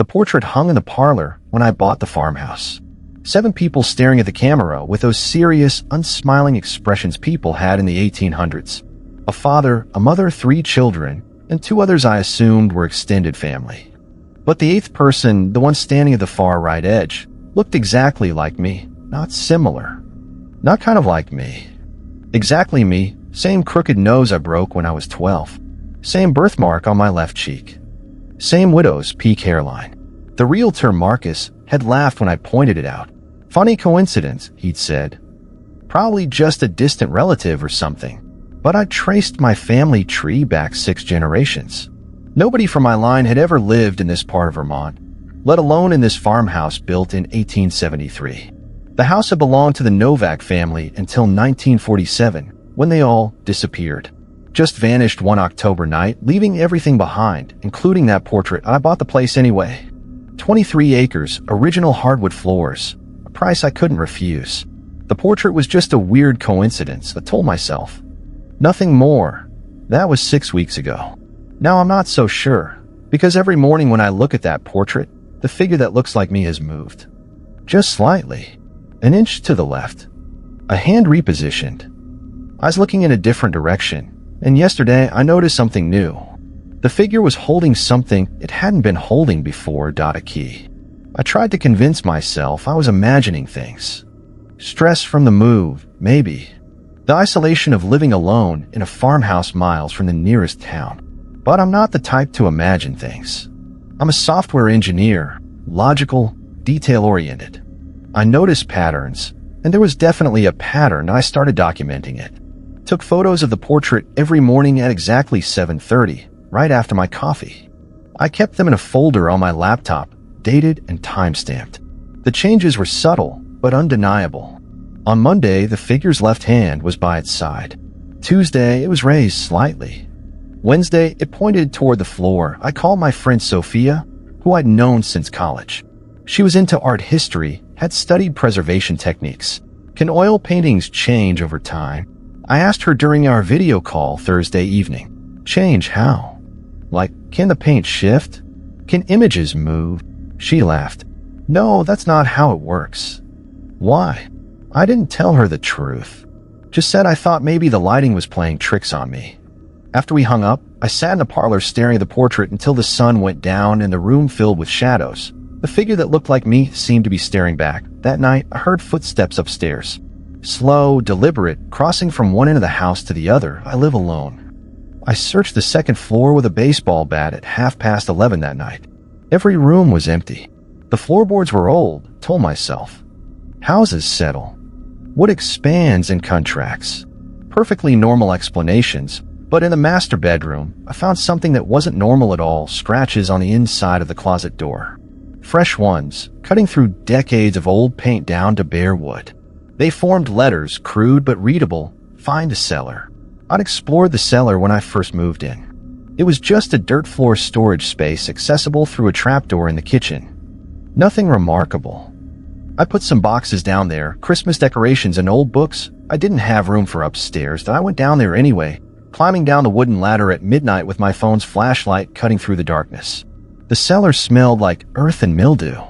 The portrait hung in the parlor when I bought the farmhouse. 7 people staring at the camera with those serious, unsmiling expressions people had in the 1800s. A father, a mother, 3 children, and 2 others I assumed were extended family. But the 8th person, the one standing at the far right edge, looked exactly like me, not similar. Not kind of like me. Exactly me, same crooked nose I broke when I was 12. Same birthmark on my left cheek. Same widow's peak hairline. The realtor Marcus had laughed when I pointed it out. Funny coincidence, he'd said. Probably just a distant relative or something. But I traced my family tree back 6 generations. Nobody from my line had ever lived in this part of Vermont, let alone in this farmhouse built in 1873. The house had belonged to the Novak family until 1947, when they all disappeared. Just vanished one October night, leaving everything behind, including that portrait. I bought the place anyway. 23 acres, original hardwood floors, a price I couldn't refuse. The portrait was just a weird coincidence, I told myself. Nothing more. That was 6 weeks ago. Now I'm not so sure, because every morning when I look at that portrait, the figure that looks like me has moved. Just slightly. An inch to the left. A hand repositioned. I was looking in a different direction, and yesterday I noticed something new. The figure was holding something it hadn't been holding before. A key. I tried to convince myself I was imagining things. Stress from the move, maybe. The isolation of living alone in a farmhouse miles from the nearest town. But I'm not the type to imagine things. I'm a software engineer, logical, detail-oriented. I noticed patterns, and there was definitely a pattern. I started documenting it. Took photos of the portrait every morning at exactly 7:30, right after my coffee. I kept them in a folder on my laptop, dated and time-stamped. The changes were subtle, but undeniable. On Monday, the figure's left hand was by its side. Tuesday, it was raised slightly. Wednesday, it pointed toward the floor. I called my friend Sophia, who I'd known since college. She was into art history, had studied preservation techniques. Can oil paintings change over time? I asked her during our video call Thursday evening. Change how? Like, can the paint shift? Can images move? She laughed. No, that's not how it works. Why? I didn't tell her the truth. Just said I thought maybe the lighting was playing tricks on me. After we hung up, I sat in the parlor staring at the portrait until the sun went down and the room filled with shadows. The figure that looked like me seemed to be staring back. That night, I heard footsteps upstairs. Slow, deliberate, crossing from one end of the house to the other. I live alone. I searched the second floor with a baseball bat at 11:30 that night. Every room was empty. The floorboards were old, told myself. Houses settle. Wood expands and contracts. Perfectly normal explanations, but in the master bedroom, I found something that wasn't normal at all. Scratches on the inside of the closet door. Fresh ones, cutting through decades of old paint down to bare wood. They formed letters, crude but readable. Find a cellar. I'd explored the cellar when I first moved in. It was just a dirt floor storage space accessible through a trapdoor in the kitchen. Nothing remarkable. I put some boxes down there, Christmas decorations and old books. I didn't have room for upstairs, but I went down there anyway, climbing down the wooden ladder at midnight with my phone's flashlight cutting through the darkness. The cellar smelled like earth and mildew.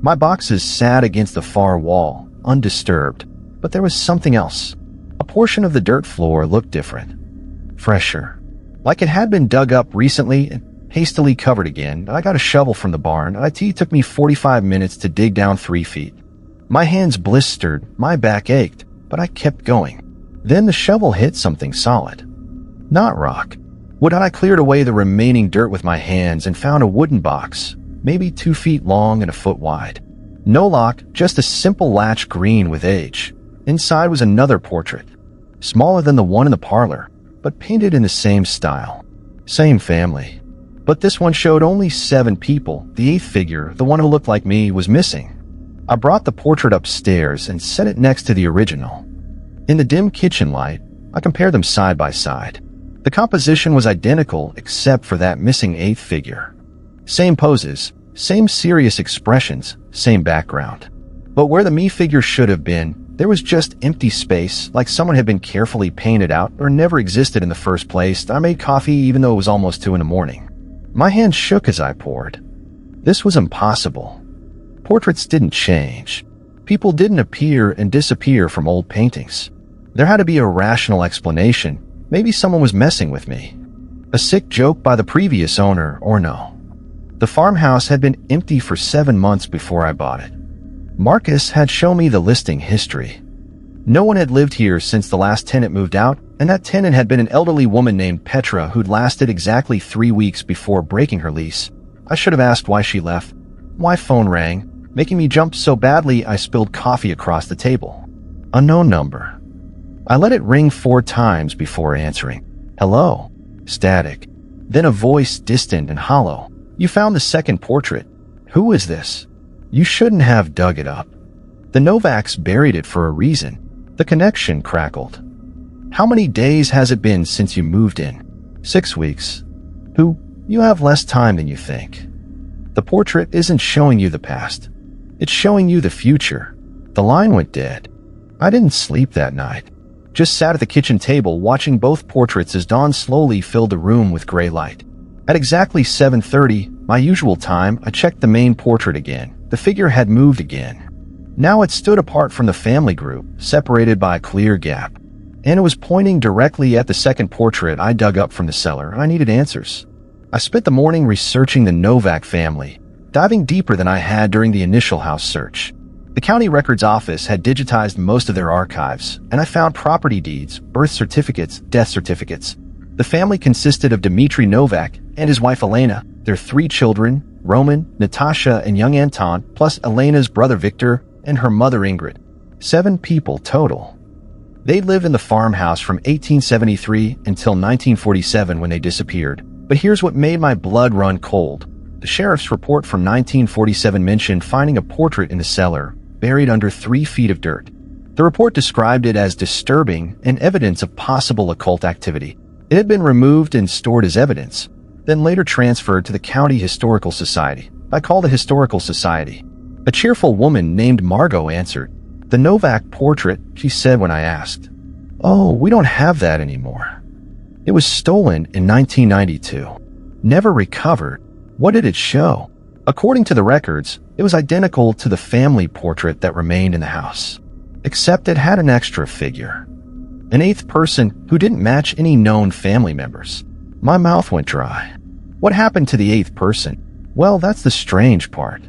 My boxes sat against the far wall, undisturbed, but there was something else. A portion of the dirt floor looked different. Fresher. Like it had been dug up recently and hastily covered again. I got a shovel from the barn. It took me 45 minutes to dig down 3 feet. My hands blistered, my back ached, but I kept going. Then the shovel hit something solid. Not rock. Wood. I cleared away the remaining dirt with my hands and found a wooden box, maybe 2 feet long and a foot wide. No lock, just a simple latch green with age. Inside was another portrait, smaller than the one in the parlor, but painted in the same style. Same family. But this one showed only 7 people. The 8th figure, the one who looked like me, was missing. I brought the portrait upstairs and set it next to the original. In the dim kitchen light, I compared them side by side. The composition was identical except for that missing 8th figure. Same poses, same serious expressions, same background. But where the me figure should have been, there was just empty space, like someone had been carefully painted out or never existed in the first place. I made coffee even though it was almost 2 in the morning. My hand shook as I poured. This was impossible. Portraits didn't change. People didn't appear and disappear from old paintings. There had to be a rational explanation. Maybe someone was messing with me. A sick joke by the previous owner, or no. The farmhouse had been empty for 7 months before I bought it. Marcus had shown me the listing history. No one had lived here since the last tenant moved out, and that tenant had been an elderly woman named Petra who'd lasted exactly 3 weeks before breaking her lease. I should have asked why she left. My phone rang, making me jump so badly I spilled coffee across the table. Unknown number. I let it ring 4 times before answering. Hello? Static. Then a voice distant and hollow. You found the second portrait. Who is this? You shouldn't have dug it up. The Novaks buried it for a reason. The connection crackled. How many days has it been since you moved in? 6 weeks. Who? You have less time than you think. The portrait isn't showing you the past. It's showing you the future. The line went dead. I didn't sleep that night. Just sat at the kitchen table watching both portraits as dawn slowly filled the room with gray light. At exactly 7:30, my usual time, I checked the main portrait again. The figure had moved again. Now it stood apart from the family group, separated by a clear gap. And it was pointing directly at the second portrait I dug up from the cellar. I needed answers. I spent the morning researching the Novak family, diving deeper than I had during the initial house search. The county records office had digitized most of their archives, and I found property deeds, birth certificates, death certificates. The family consisted of Dmitry Novak and his wife Elena, their 3 children, Roman, Natasha, and young Anton, plus Elena's brother Victor and her mother Ingrid. 7 people total. They lived in the farmhouse from 1873 until 1947 when they disappeared. But here's what made my blood run cold. The sheriff's report from 1947 mentioned finding a portrait in the cellar, buried under 3 feet of dirt. The report described it as disturbing and evidence of possible occult activity. It had been removed and stored as evidence, then later transferred to the County Historical Society. I called the Historical Society. A cheerful woman named Margot answered. The Novak portrait, she said when I asked. Oh, we don't have that anymore. It was stolen in 1992. Never recovered. What did it show? According to the records, it was identical to the family portrait that remained in the house, except it had an extra figure. An 8th person who didn't match any known family members. My mouth went dry. What happened to the 8th person? Well, that's the strange part.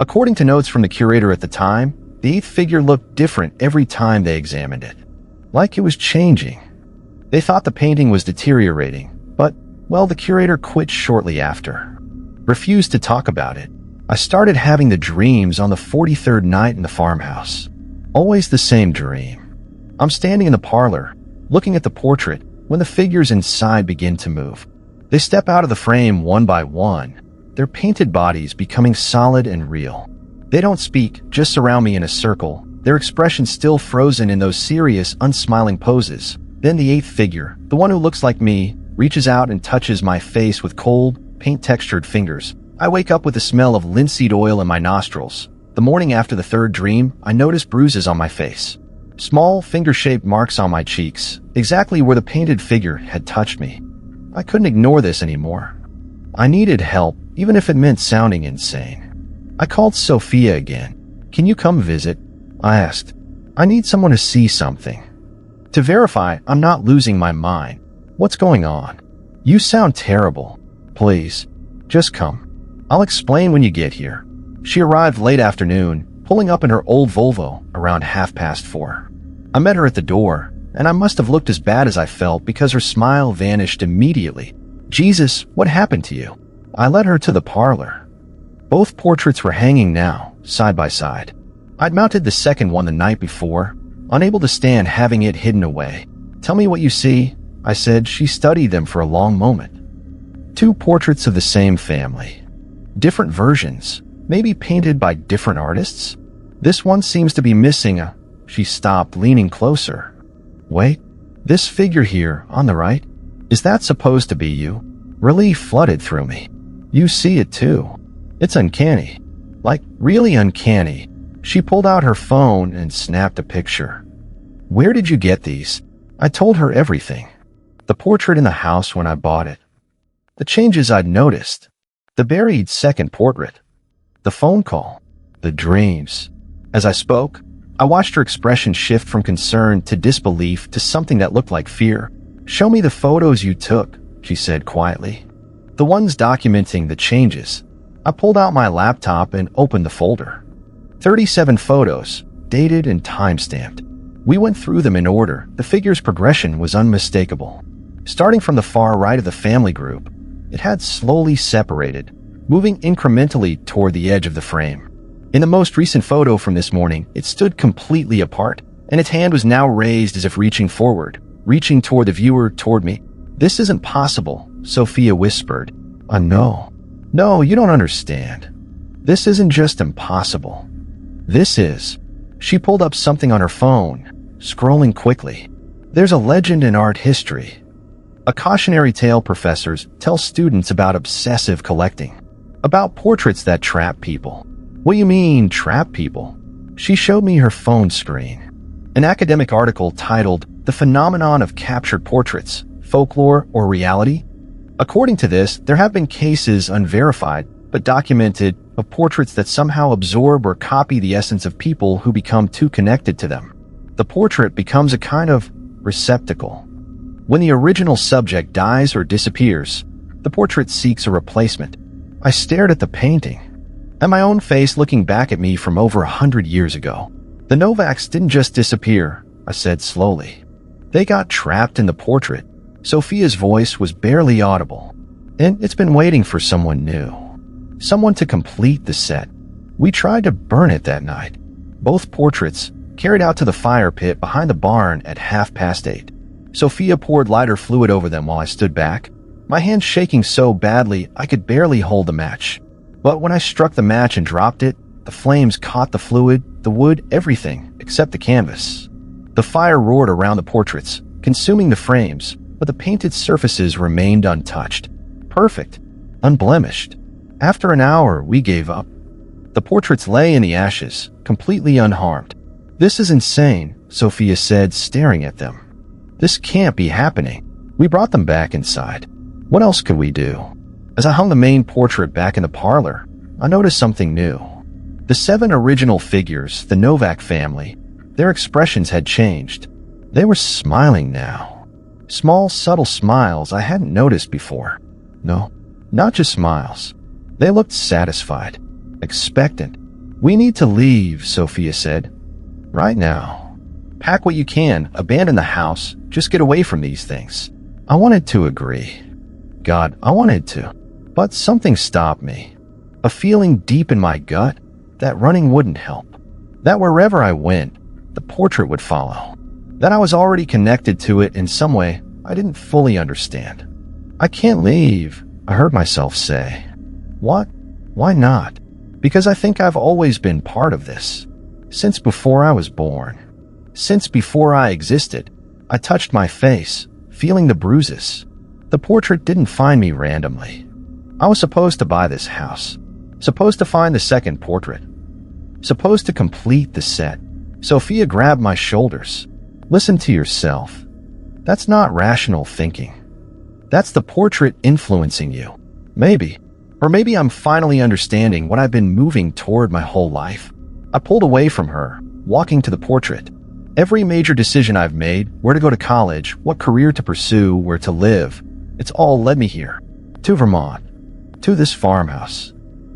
According to notes from the curator at the time, the 8th figure looked different every time they examined it. Like it was changing. They thought the painting was deteriorating, but, well, the curator quit shortly after. Refused to talk about it. I started having the dreams on the 43rd night in the farmhouse. Always the same dream. I'm standing in the parlor, looking at the portrait, when the figures inside begin to move. They step out of the frame one by one, their painted bodies becoming solid and real. They don't speak, just surround me in a circle, their expressions still frozen in those serious, unsmiling poses. Then the 8th figure, the one who looks like me, reaches out and touches my face with cold, paint-textured fingers. I wake up with the smell of linseed oil in my nostrils. The morning after the 3rd dream, I notice bruises on my face. Small, finger-shaped marks on my cheeks, exactly where the painted figure had touched me. I couldn't ignore this anymore. I needed help, even if it meant sounding insane. I called Sophia again. Can you come visit? I asked. I need someone to see something. To verify I'm not losing my mind. What's going on? You sound terrible. Please, just come. I'll explain when you get here. She arrived late afternoon, pulling up in her old Volvo around 4:30. I met her at the door, and I must have looked as bad as I felt because her smile vanished immediately. Jesus, what happened to you? I led her to the parlor. Both portraits were hanging now, side by side. I'd mounted the second one the night before, unable to stand having it hidden away. Tell me what you see, I said. She studied them for a long moment. 2 portraits of the same family. Different versions, maybe painted by different artists. This one seems to be missing a... She stopped, leaning closer. Wait, this figure here, on the right, is that supposed to be you? Relief flooded through me. You see it too. It's uncanny. Like, really uncanny. She pulled out her phone and snapped a picture. Where did you get these? I told her everything. The portrait in the house when I bought it. The changes I'd noticed. The buried second portrait. The phone call. The dreams. As I spoke, I watched her expression shift from concern to disbelief to something that looked like fear. "Show me the photos you took," she said quietly. "The ones documenting the changes." I pulled out my laptop and opened the folder. 37 photos, dated and time-stamped. We went through them in order. The figure's progression was unmistakable. Starting from the far right of the family group, it had slowly separated, moving incrementally toward the edge of the frame. In the most recent photo from this morning, it stood completely apart, and its hand was now raised as if reaching forward, reaching toward the viewer, toward me. "This isn't possible," Sophia whispered. "No. No, you don't understand. This isn't just impossible. This is." She pulled up something on her phone, scrolling quickly. "There's a legend in art history. A cautionary tale professors tell students about obsessive collecting. About portraits that trap people." "What do you mean, trap people?" She showed me her phone screen. An academic article titled "The Phenomenon of Captured Portraits, Folklore or Reality?" According to this, there have been cases, unverified but documented, of portraits that somehow absorb or copy the essence of people who become too connected to them. The portrait becomes a kind of receptacle. When the original subject dies or disappears, the portrait seeks a replacement. I stared at the painting, at my own face looking back at me from over 100 years ago. "The Novaks didn't just disappear," I said slowly. "They got trapped in the portrait." Sophia's voice was barely audible. "And it's been waiting for someone new. Someone to complete the set. We tried to burn it that night. Both portraits carried out to the fire pit behind the barn at 8:30. Sophia poured lighter fluid over them while I stood back, my hand shaking so badly I could barely hold the match. But when I struck the match and dropped it, the flames caught the fluid, the wood, everything except the canvas. The fire roared around the portraits, consuming the frames, but the painted surfaces remained untouched. Perfect. Unblemished. After an hour, we gave up. The portraits lay in the ashes, completely unharmed. "This is insane," Sophia said, staring at them. "This can't be happening." We brought them back inside. What else could we do? As I hung the main portrait back in the parlor, I noticed something new. The 7 original figures, the Novak family, their expressions had changed. They were smiling now. Small, subtle smiles I hadn't noticed before. No, not just smiles. They looked satisfied, expectant. "We need to leave," Sophia said. "Right now. Pack what you can, abandon the house, just get away from these things." I wanted to agree. God, I wanted to. But something stopped me. A feeling deep in my gut that running wouldn't help. That wherever I went, the portrait would follow. That I was already connected to it in some way I didn't fully understand. "I can't leave," I heard myself say. What? Why not? Because I think I've always been part of this. Since before I was born. Since before I existed. I touched my face, feeling the bruises. The portrait didn't find me randomly. I was supposed to buy this house. Supposed to find the second portrait. Supposed to complete the set. Sophia grabbed my shoulders. "Listen to yourself. That's not rational thinking. That's the portrait influencing you. Maybe. Or maybe I'm finally understanding what I've been moving toward my whole life." I pulled away from her, walking to the portrait. Every major decision I've made, where to go to college, what career to pursue, where to live, it's all led me here. To Vermont. To this farmhouse.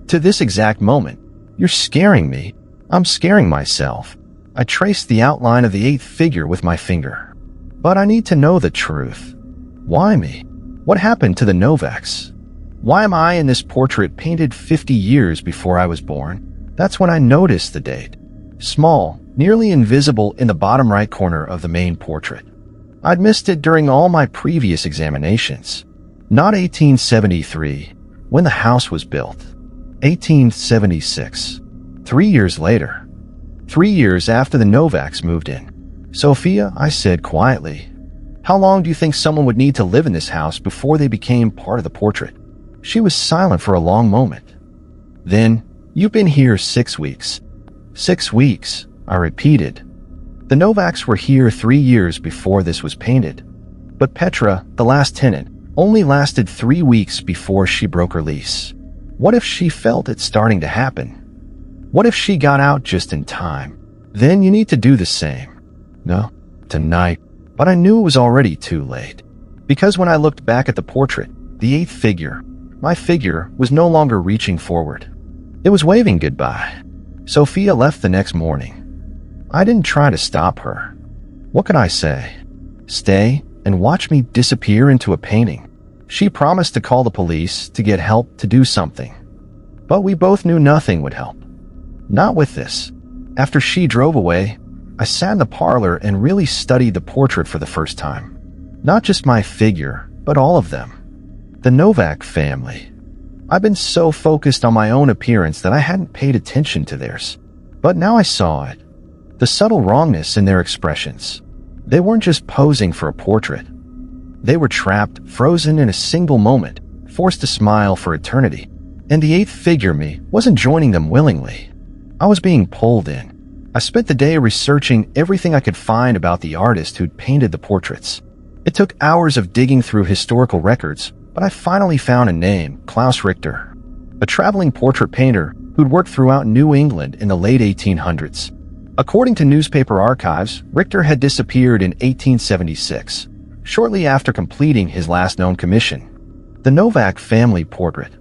To this exact moment. You're scaring me. I'm scaring myself. I traced the outline of the 8th figure with my finger. But I need to know the truth. Why me? What happened to the Novaks? Why am I in this portrait painted 50 years before I was born? That's when I noticed the date. Small, nearly invisible in the bottom right corner of the main portrait. I'd missed it during all my previous examinations. Not 1873, when the house was built. 1876. 3 years later. 3 years after the Novaks moved in. "Sophia," I said quietly, "how long do you think someone would need to live in this house before they became part of the portrait?" She was silent for a long moment. Then, "You've been here 6 weeks. 6 weeks, I repeated. The Novaks were here 3 years before this was painted. But Petra, the last tenant, only lasted 3 weeks before she broke her lease. What if she felt it starting to happen? What if she got out just in time? Then you need to do the same. No, tonight. But I knew it was already too late. Because when I looked back at the portrait, the eighth figure, my figure, was no longer reaching forward. It was waving goodbye. Sophia left the next morning. I didn't try to stop her. What could I say? Stay and watch me disappear into a painting. She promised to call the police to get help to do something. But we both knew nothing would help. Not with this. After she drove away, I sat in the parlor and really studied the portrait for the first time. Not just my figure, but all of them. The Novak family. I've been so focused on my own appearance that I hadn't paid attention to theirs. But now I saw it. The subtle wrongness in their expressions. They weren't just posing for a portrait. They were trapped, frozen in a single moment, forced to smile for eternity. And the eighth figure, me, wasn't joining them willingly. I was being pulled in. I spent the day researching everything I could find about the artist who'd painted the portraits. It took hours of digging through historical records, but I finally found a name, Klaus Richter, a traveling portrait painter who'd worked throughout New England in the late 1800s. According to newspaper archives, Richter had disappeared in 1876, shortly after completing his last known commission, the Novak family portrait.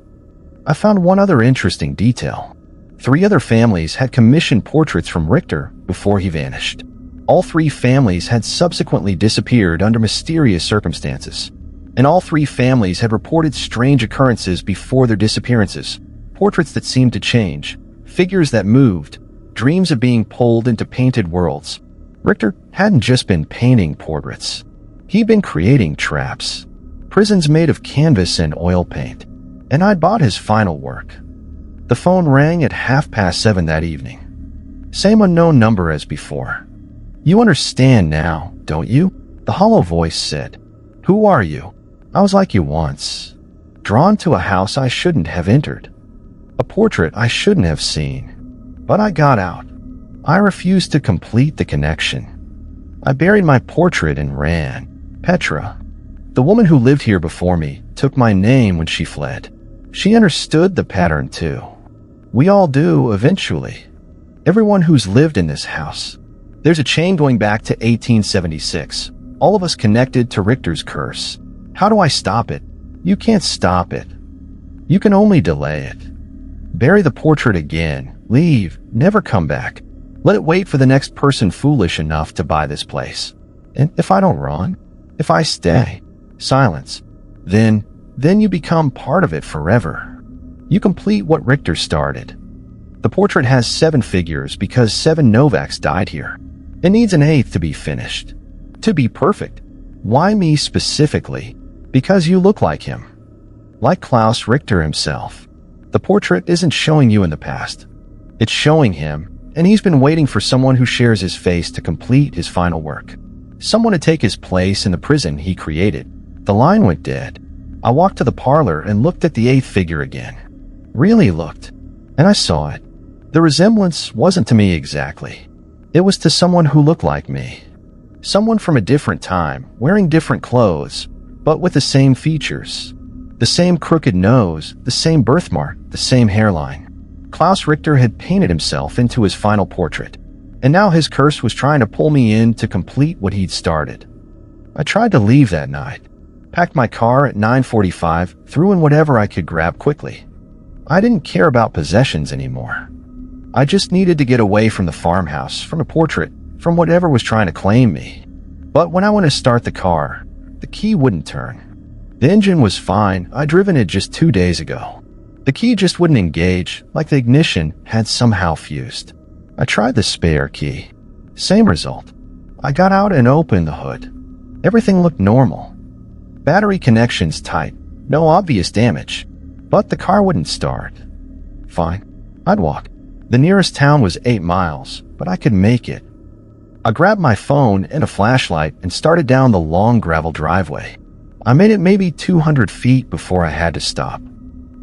I found one other interesting detail. 3 other families had commissioned portraits from Richter before he vanished. All 3 families had subsequently disappeared under mysterious circumstances. And all 3 families had reported strange occurrences before their disappearances. Portraits that seemed to change, figures that moved, dreams of being pulled into painted worlds. Richter hadn't just been painting portraits. He'd been creating traps. Prisons made of canvas and oil paint. And I'd bought his final work. The phone rang at 7:30 that evening. Same unknown number as before. You understand now, don't you? The hollow voice said. Who are you? I was like you once. Drawn to a house I shouldn't have entered. A portrait I shouldn't have seen. But I got out. I refused to complete the connection. I buried my portrait and ran. Petra, the woman who lived here before me, took my name when she fled. She understood the pattern too. We all do, eventually. Everyone who's lived in this house. There's a chain going back to 1876. All of us connected to Richter's curse. How do I stop it? You can't stop it. You can only delay it. Bury the portrait again. Leave. Never come back. Let it wait for the next person foolish enough to buy this place. And if I don't run, if I stay, silence, then you become part of it forever. You complete what Richter started. The portrait has 7 figures because 7 Novaks died here. It needs an 8th to be finished. To be perfect. Why me specifically? Because you look like him. Like Klaus Richter himself. The portrait isn't showing you in the past. It's showing him, and he's been waiting for someone who shares his face to complete his final work. Someone to take his place in the prison he created. The line went dead. I walked to the parlor and looked at the 8th figure again. Really looked. And I saw it. The resemblance wasn't to me exactly. It was to someone who looked like me. Someone from a different time, wearing different clothes, but with the same features. The same crooked nose, the same birthmark, the same hairline. Klaus Richter had painted himself into his final portrait, and now his curse was trying to pull me in to complete what he'd started. I tried to leave that night, packed my car at 9:45, threw in whatever I could grab quickly. I didn't care about possessions anymore. I just needed to get away from the farmhouse, from a portrait, from whatever was trying to claim me. But when I went to start the car, the key wouldn't turn. The engine was fine. I'd driven it just 2 days ago. The key just wouldn't engage, like the ignition had somehow fused. I tried the spare key. Same result. I got out and opened the hood. Everything looked normal. Battery connections tight. No obvious damage. But the car wouldn't start. Fine. I'd walk. The nearest town was 8 miles, but I could make it. I grabbed my phone and a flashlight and started down the long gravel driveway. I made it maybe 200 feet before I had to stop.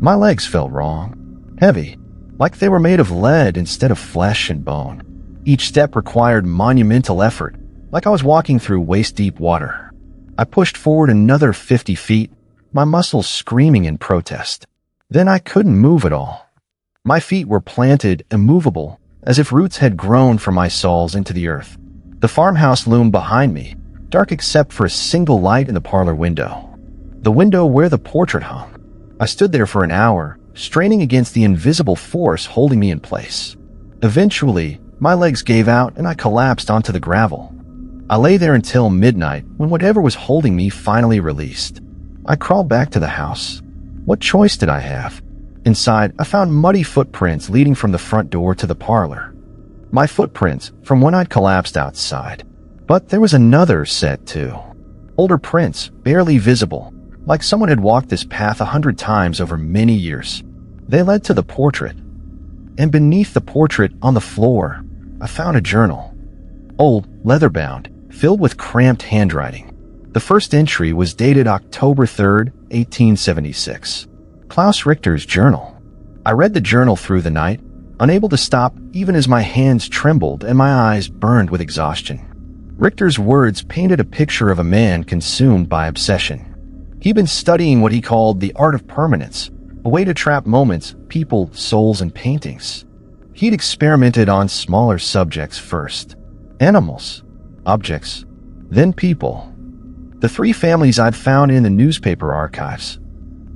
My legs felt wrong. Heavy. Like they were made of lead instead of flesh and bone. Each step required monumental effort, like I was walking through waist-deep water. I pushed forward another 50 feet, my muscles screaming in protest. Then I couldn't move at all. My feet were planted, immovable, as if roots had grown from my soles into the earth. The farmhouse loomed behind me, dark except for a single light in the parlor window. The window where the portrait hung. I stood there for an hour, straining against the invisible force holding me in place. Eventually, my legs gave out and I collapsed onto the gravel. I lay there until midnight when whatever was holding me finally released. I crawled back to the house. What choice did I have? Inside, I found muddy footprints leading from the front door to the parlor. My footprints from when I'd collapsed outside. But there was another set too. Older prints, barely visible, like someone had walked this path 100 times over many years. They led to the portrait. And beneath the portrait, on the floor, I found a journal. Old, leather-bound, filled with cramped handwriting. The first entry was dated October 3rd, 1876. Klaus Richter's journal. I read the journal through the night, unable to stop even as my hands trembled and my eyes burned with exhaustion. Richter's words painted a picture of a man consumed by obsession. He'd been studying what he called the art of permanence, a way to trap moments, people, souls, and paintings. He'd experimented on smaller subjects first. Animals, objects, then people. The 3 families I'd found in the newspaper archives.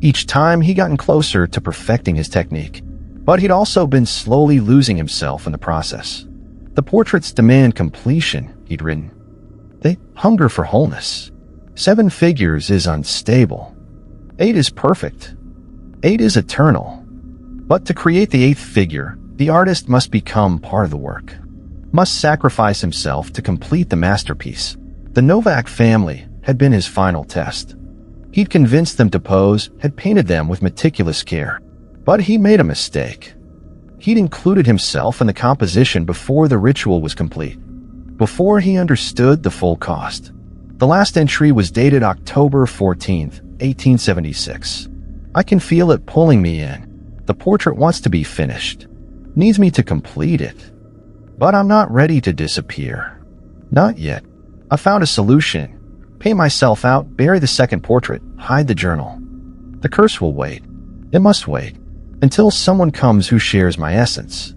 Each time he'd gotten closer to perfecting his technique, but he'd also been slowly losing himself in the process. The portraits demand completion, he'd written. They hunger for wholeness. 7 figures is unstable. 8 is perfect. 8 is eternal. But to create the 8th figure, the artist must become part of the work. Must sacrifice himself to complete the masterpiece. The Novak family had been his final test. He'd convinced them to pose, had painted them with meticulous care. But he made a mistake. He'd included himself in the composition before the ritual was complete, before he understood the full cost. The last entry was dated October 14th, 1876. I can feel it pulling me in. The portrait wants to be finished, needs me to complete it. But I'm not ready to disappear. Not yet. I found a solution. Pay myself out, bury the second portrait, hide the journal. The curse will wait. It must wait. Until someone comes who shares my essence,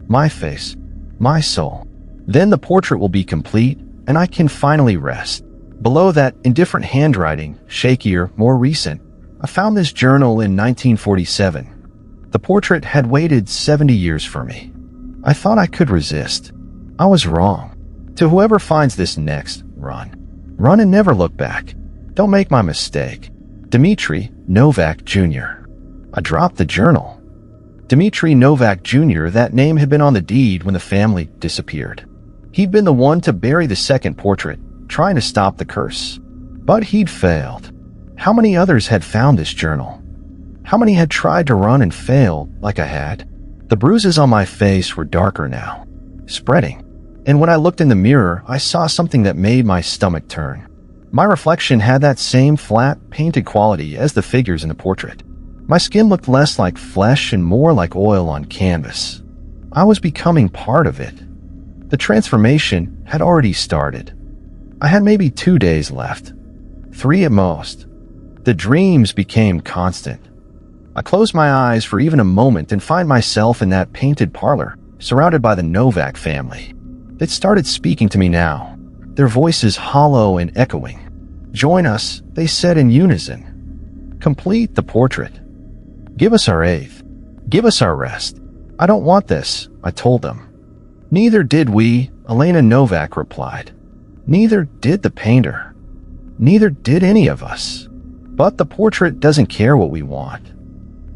my face, my soul. Then the portrait will be complete, and I can finally rest. Below that, in different handwriting, shakier, more recent, I found this journal in 1947. The portrait had waited 70 years for me. I thought I could resist. I was wrong. To whoever finds this next, run. Run and never look back. Don't make my mistake. Dmitry Novak Jr. I dropped the journal. Dmitry Novak Jr., that name had been on the deed when the family disappeared. He'd been the one to bury the second portrait, trying to stop the curse. But he'd failed. How many others had found this journal? How many had tried to run and failed like I had? The bruises on my face were darker now, spreading. And when I looked in the mirror, I saw something that made my stomach turn. My reflection had that same flat, painted quality as the figures in the portrait. My skin looked less like flesh and more like oil on canvas. I was becoming part of it. The transformation had already started. I had maybe 2 days left. 3 at most. The dreams became constant. I closed my eyes for even a moment and find myself in that painted parlor, surrounded by the Novak family. They started speaking to me now, their voices hollow and echoing. Join us, they said in unison. Complete the portrait. Give us our 8th. Give us our rest. I don't want this, I told them. Neither did we, Elena Novak replied. Neither did the painter. Neither did any of us. But the portrait doesn't care what we want.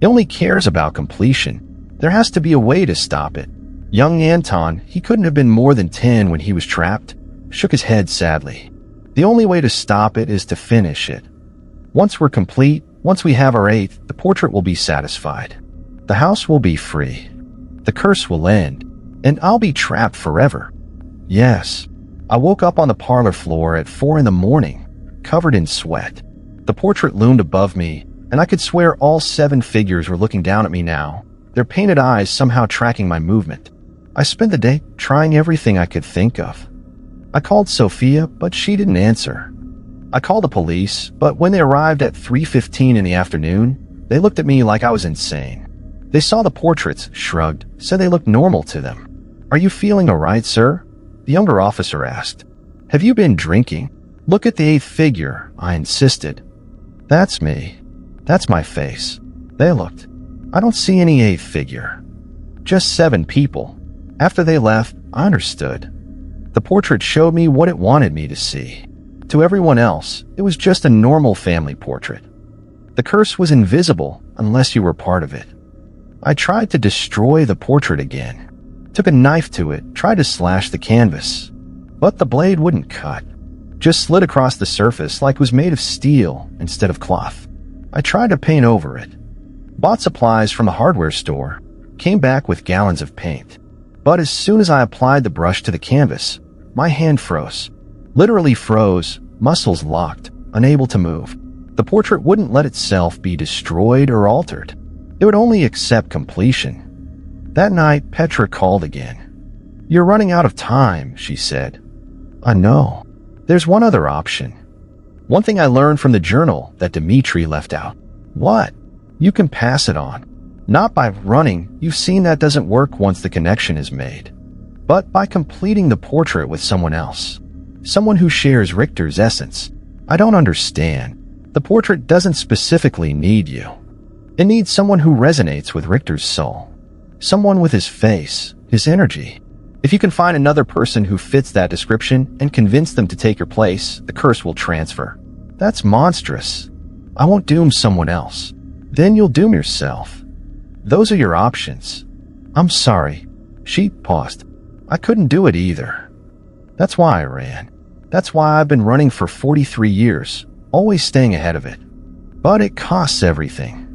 It only cares about completion. There has to be a way to stop it. Young Anton, he couldn't have been more than 10 when he was trapped, shook his head sadly. The only way to stop it is to finish it. Once we're complete, once we have our 8th, the portrait will be satisfied. The house will be free. The curse will end, and I'll be trapped forever. Yes, I woke up on the parlor floor at 4 in the morning, covered in sweat. The portrait loomed above me, and I could swear all 7 figures were looking down at me now, their painted eyes somehow tracking my movement. I spent the day trying everything I could think of. I called Sophia, but she didn't answer. I called the police, but when they arrived at 3:15 in the afternoon, They looked at me like I was insane. They saw the portraits, shrugged, said they looked normal to them. "Are you feeling all right, sir?" the younger officer asked. "Have you been drinking?" "Look at the eighth figure," I insisted. "That's me. That's my face." They looked. "I don't see any eighth figure. Just 7 people." After they left, I understood. The portrait showed me what it wanted me to see. To everyone else, it was just a normal family portrait. The curse was invisible unless you were part of it. I tried to destroy the portrait again. Took a knife to it, tried to slash the canvas. But the blade wouldn't cut. Just slid across the surface like it was made of steel instead of cloth. I tried to paint over it. Bought supplies from a hardware store. Came back with gallons of paint. But as soon as I applied the brush to the canvas, my hand froze. Literally froze, muscles locked, unable to move. The portrait wouldn't let itself be destroyed or altered. It would only accept completion. That night, Petra called again. "You're running out of time," she said. "I know. There's one other option. One thing I learned from the journal that Dimitri left out." "What?" "You can pass it on. Not by running, you've seen that doesn't work once the connection is made. But by completing the portrait with someone else. Someone who shares Richter's essence." "I don't understand. The portrait doesn't specifically need you. It needs someone who resonates with Richter's soul. Someone with his face, his energy. If you can find another person who fits that description and convince them to take your place, the curse will transfer." "That's monstrous. I won't doom someone else. Then you'll doom yourself. Those are your options." "I'm sorry." She paused. "I couldn't do it either. That's why I ran. That's why I've been running for 43 years, always staying ahead of it. But it costs everything.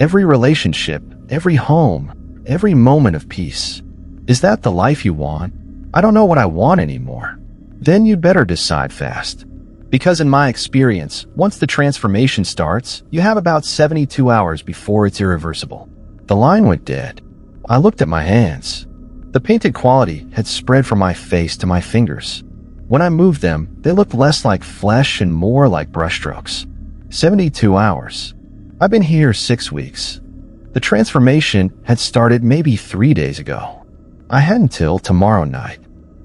Every relationship, every home, every moment of peace. Is that the life you want? I don't know what I want anymore." "Then you'd better decide fast. Because in my experience, once the transformation starts, you have about 72 hours before it's irreversible." The line went dead. I looked at my hands. The painted quality had spread from my face to my fingers. When I moved them, they looked less like flesh and more like brushstrokes. 72 hours. I've been here 6 weeks. The transformation had started maybe 3 days ago. I had until tomorrow night.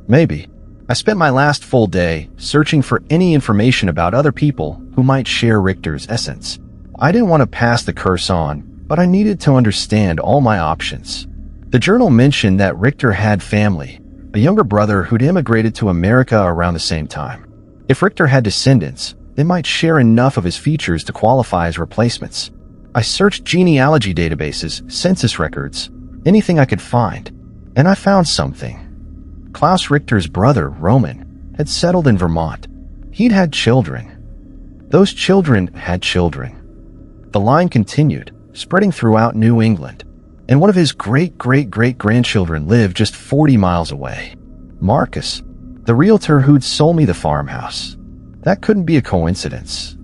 Maybe. I spent my last full day searching for any information about other people who might share Richter's essence. I didn't want to pass the curse on, but I needed to understand all my options. The journal mentioned that Richter had family, a younger brother who'd immigrated to America around the same time. If Richter had descendants, they might share enough of his features to qualify as replacements. I searched genealogy databases, census records, anything I could find, and I found something. Klaus Richter's brother, Roman, had settled in Vermont. He'd had children. Those children had children. The line continued, spreading throughout New England, and one of his great-great-great-grandchildren lived just 40 miles away. Marcus, the realtor who'd sold me the farmhouse. That couldn't be a coincidence.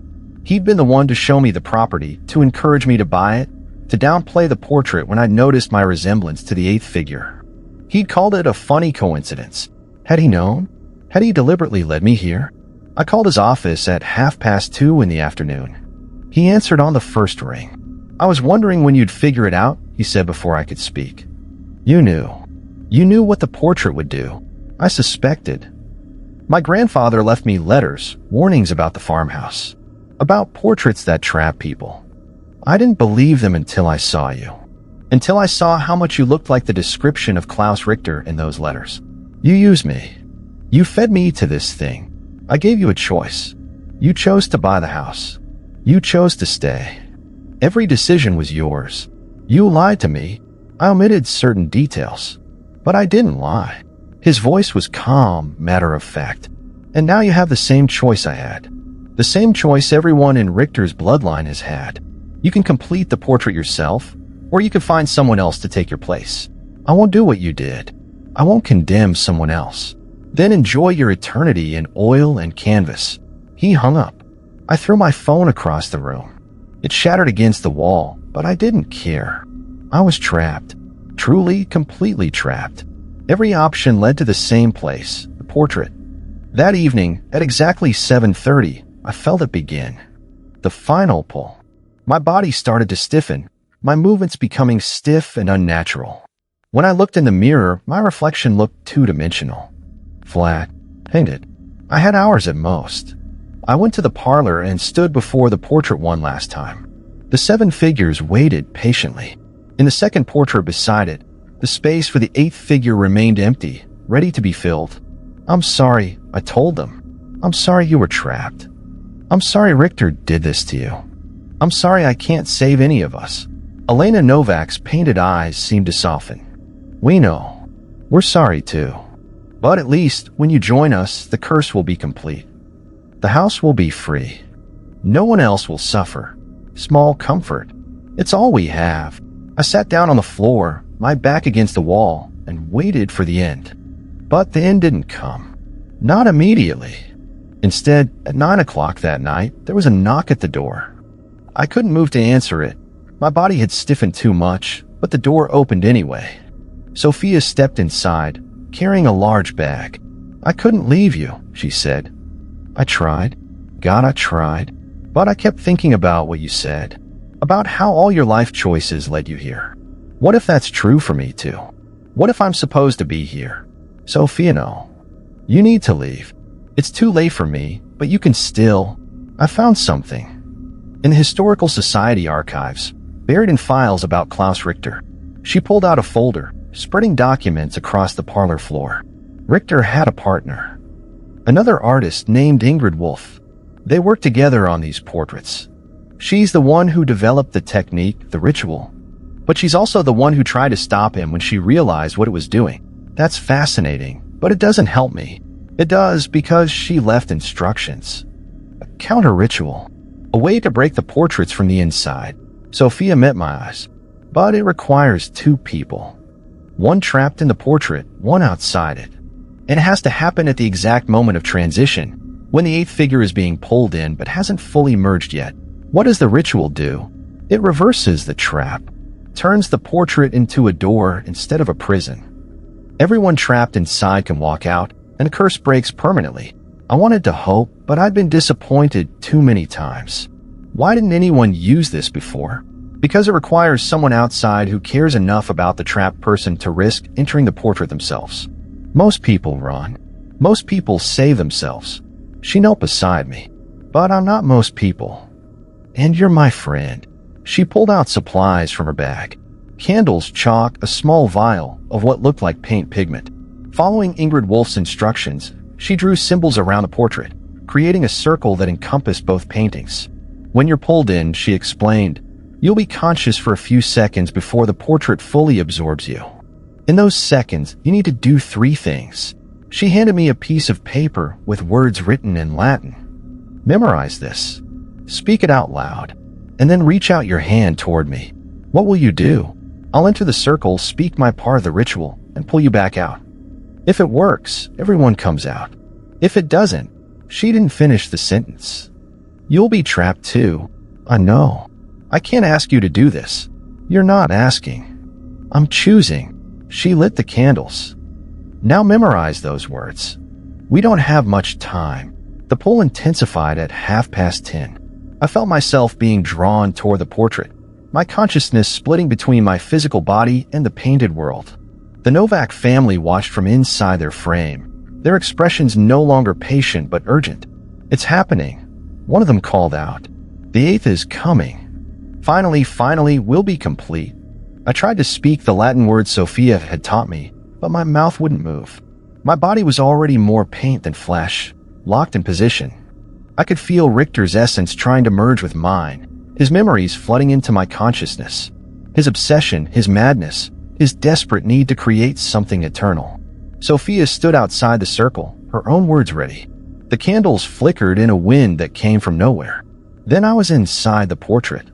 He'd been the one to show me the property, to encourage me to buy it, to downplay the portrait when I noticed my resemblance to the eighth figure. He'd called it a funny coincidence. Had he known? Had he deliberately led me here? I called his office at 2:30 in the afternoon. He answered on the first ring. "I was wondering when you'd figure it out," he said before I could speak. "You knew. You knew what the portrait would do." I suspected. My grandfather left me letters, warnings about the farmhouse, about portraits that trap people. I didn't believe them until I saw you. Until I saw how much you looked like the description of Klaus Richter in those letters. You used me. You fed me to this thing. I gave you a choice. You chose to buy the house. You chose to stay. Every decision was yours. You lied to me. I omitted certain details. But I didn't lie. His voice was calm, matter of fact. And now you have the same choice I had. The same choice everyone in Richter's bloodline has had. You can complete the portrait yourself, or you can find someone else to take your place. I won't do what you did. I won't condemn someone else. Then enjoy your eternity in oil and canvas. He hung up. I threw my phone across the room. It shattered against the wall, but I didn't care. I was trapped. Truly, completely trapped. Every option led to the same place, the portrait. That evening, at exactly 7:30, I felt it begin. The final pull. My body started to stiffen, my movements becoming stiff and unnatural. When I looked in the mirror, my reflection looked two-dimensional. Flat, painted. I had hours at most. I went to the parlor and stood before the portrait one last time. The 7 figures waited patiently. In the second portrait beside it, the space for the 8th figure remained empty, ready to be filled. "I'm sorry," I told them. "I'm sorry you were trapped. I'm sorry Richter did this to you. I'm sorry I can't save any of us." Elena Novaks' painted eyes seemed to soften. "We know. We're sorry too. But at least, when you join us, the curse will be complete. The house will be free. No one else will suffer. Small comfort. It's all we have." I sat down on the floor, my back against the wall, and waited for the end. But the end didn't come. Not immediately. Instead, at 9 o'clock that night, there was a knock at the door. I couldn't move to answer it. My body had stiffened too much, but the door opened anyway. Sophia stepped inside, carrying a large bag. "I couldn't leave you," she said. "I tried. God, I tried. But I kept thinking about what you said. About how all your life choices led you here. What if that's true for me too? What if I'm supposed to be here? Sophia, no. You need to leave. It's too late for me, but you can still." I found something. In the Historical Society archives, buried in files about Klaus Richter. She pulled out a folder, spreading documents across the parlor floor. Richter had a partner. Another artist named Ingrid Wolf. They worked together on these portraits. She's the one who developed the technique, the ritual. But she's also the one who tried to stop him when she realized what it was doing. That's fascinating, but it doesn't help me. It does because she left instructions. A counter-ritual. A way to break the portraits from the inside. Sophia met my eyes. But it requires 2 people. One trapped in the portrait, one outside it. And it has to happen at the exact moment of transition, when the 8th figure is being pulled in but hasn't fully merged yet. What does the ritual do? It reverses the trap. Turns the portrait into a door instead of a prison. Everyone trapped inside can walk out, and the curse breaks permanently. I wanted to hope, but I'd been disappointed too many times. Why didn't anyone use this before? Because it requires someone outside who cares enough about the trapped person to risk entering the portrait themselves. Most people run. Most people save themselves. She knelt beside me. But I'm not most people. And you're my friend. She pulled out supplies from her bag. Candles, chalk, a small vial of what looked like paint pigment. Following Ingrid Wolf's instructions, she drew symbols around the portrait, creating a circle that encompassed both paintings. When you're pulled in, she explained, you'll be conscious for a few seconds before the portrait fully absorbs you. In those seconds, you need to do 3 things. She handed me a piece of paper with words written in Latin. Memorize this. Speak it out loud, and then reach out your hand toward me. What will you do? I'll enter the circle, speak my part of the ritual, and pull you back out. If it works, everyone comes out. If it doesn't, she didn't finish the sentence. You'll be trapped too. I know. I can't ask you to do this. You're not asking. I'm choosing. She lit the candles. Now memorize those words. We don't have much time. The pull intensified at 10:30. I felt myself being drawn toward the portrait, my consciousness splitting between my physical body and the painted world. The Novak family watched from inside their frame, their expressions no longer patient but urgent. It's happening. One of them called out. The 8th is coming. Finally, we'll be complete. I tried to speak the Latin words Sophia had taught me, but my mouth wouldn't move. My body was already more paint than flesh, locked in position. I could feel Richter's essence trying to merge with mine, his memories flooding into my consciousness, his obsession, his madness, his desperate need to create something eternal. Sophia stood outside the circle, her own words ready. The candles flickered in a wind that came from nowhere. Then I was inside the portrait.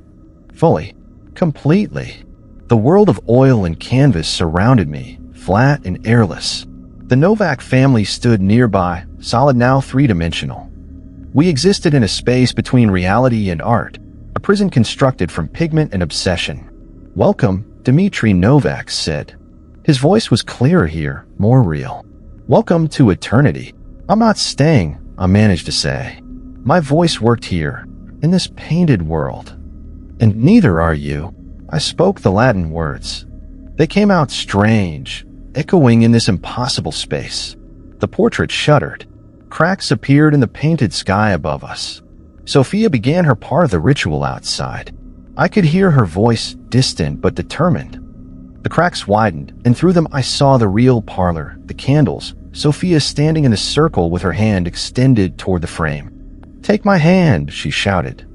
Fully. Completely. The world of oil and canvas surrounded me, flat and airless. The Novak family stood nearby, solid now 3-dimensional. We existed in a space between reality and art, a prison constructed from pigment and obsession. Welcome, Dmitry Novaks said. His voice was clearer here, more real. Welcome to eternity. I'm not staying, I managed to say. My voice worked here, in this painted world. And neither are you. I spoke the Latin words. They came out strange, echoing in this impossible space. The portrait shuddered. Cracks appeared in the painted sky above us. Sophia began her part of the ritual outside. I could hear her voice, distant but determined. The cracks widened, and through them I saw the real parlor, the candles, Sophia standing in a circle with her hand extended toward the frame. "Take my hand," she shouted.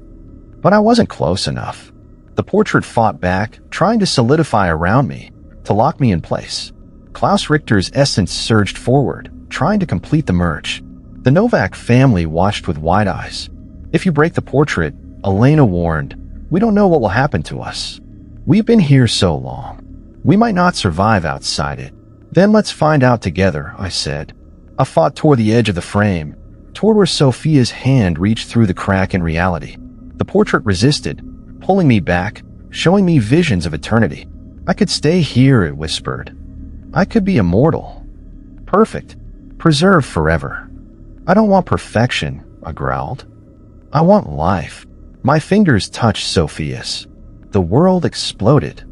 But I wasn't close enough. The portrait fought back, trying to solidify around me, to lock me in place. Klaus Richter's essence surged forward, trying to complete the merge. The Novak family watched with wide eyes. "If you break the portrait," Elena warned, "we don't know what will happen to us. We've been here so long. We might not survive outside it." "Then let's find out together," I said. I fought toward the edge of the frame, toward where Sophia's hand reached through the crack in reality. The portrait resisted, pulling me back, showing me visions of eternity. "I could stay here," it whispered. "I could be immortal. Perfect. Preserved forever." "I don't want perfection," I growled. "I want life." My fingers touched Sophia's. The world exploded.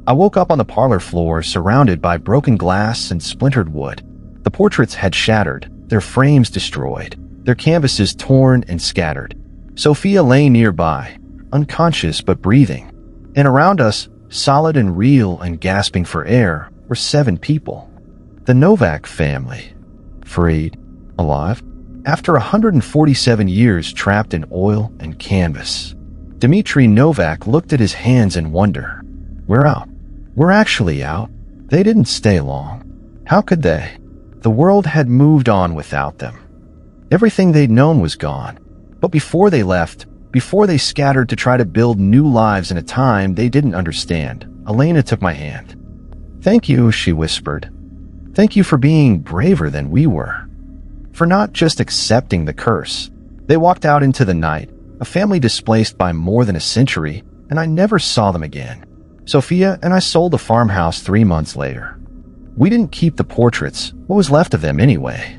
I woke up on the parlor floor, surrounded by broken glass and splintered wood. The portraits had shattered, their frames destroyed, their canvases torn and scattered. Sophia lay nearby, unconscious but breathing. And around us, solid and real and gasping for air, were 7 people. The Novak family. Freed. Alive. After 147 years trapped in oil and canvas. Dmitry Novak looked at his hands in wonder. "We're out. We're actually out." They didn't stay long. How could they? The world had moved on without them. Everything they'd known was gone. But before they left, before they scattered to try to build new lives in a time they didn't understand, Elena took my hand. "Thank you," she whispered. "Thank you for being braver than we were. For not just accepting the curse." They walked out into the night, a family displaced by more than a century, and I never saw them again. Sophia and I sold the farmhouse 3 months later. We didn't keep the portraits, what was left of them anyway.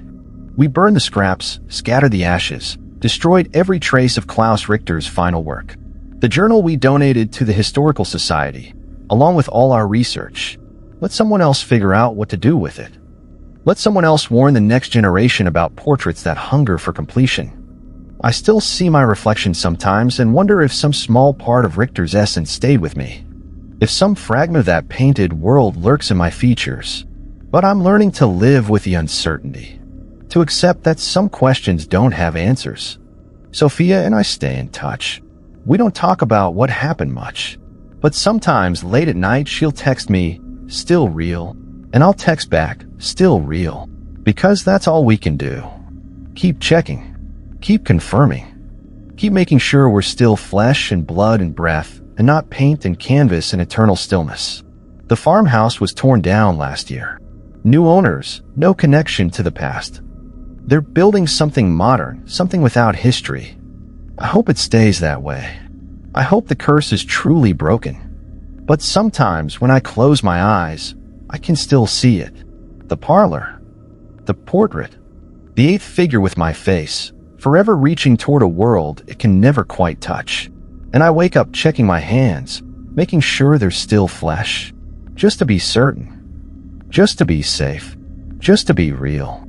We burned the scraps, scattered the ashes, destroyed every trace of Klaus Richter's final work. The journal we donated to the Historical Society, along with all our research. Let someone else figure out what to do with it. Let someone else warn the next generation about portraits that hunger for completion. I still see my reflection sometimes and wonder if some small part of Richter's essence stayed with me. If some fragment of that painted world lurks in my features. But I'm learning to live with the uncertainty. To accept that some questions don't have answers. Sophia and I stay in touch. We don't talk about what happened much. But sometimes late at night she'll text me, "Still real," and I'll text back, "Still real." Because that's all we can do. Keep checking. Keep confirming. Keep making sure we're still flesh and blood and breath, and not paint and canvas in eternal stillness. The farmhouse was torn down last year. New owners, no connection to the past. They're building something modern, something without history. I hope it stays that way. I hope the curse is truly broken. But sometimes when I close my eyes, I can still see it. The parlor. The portrait. The 8th figure with my face, forever reaching toward a world it can never quite touch. And I wake up checking my hands, making sure they're still flesh. Just to be certain. Just to be safe. Just to be real.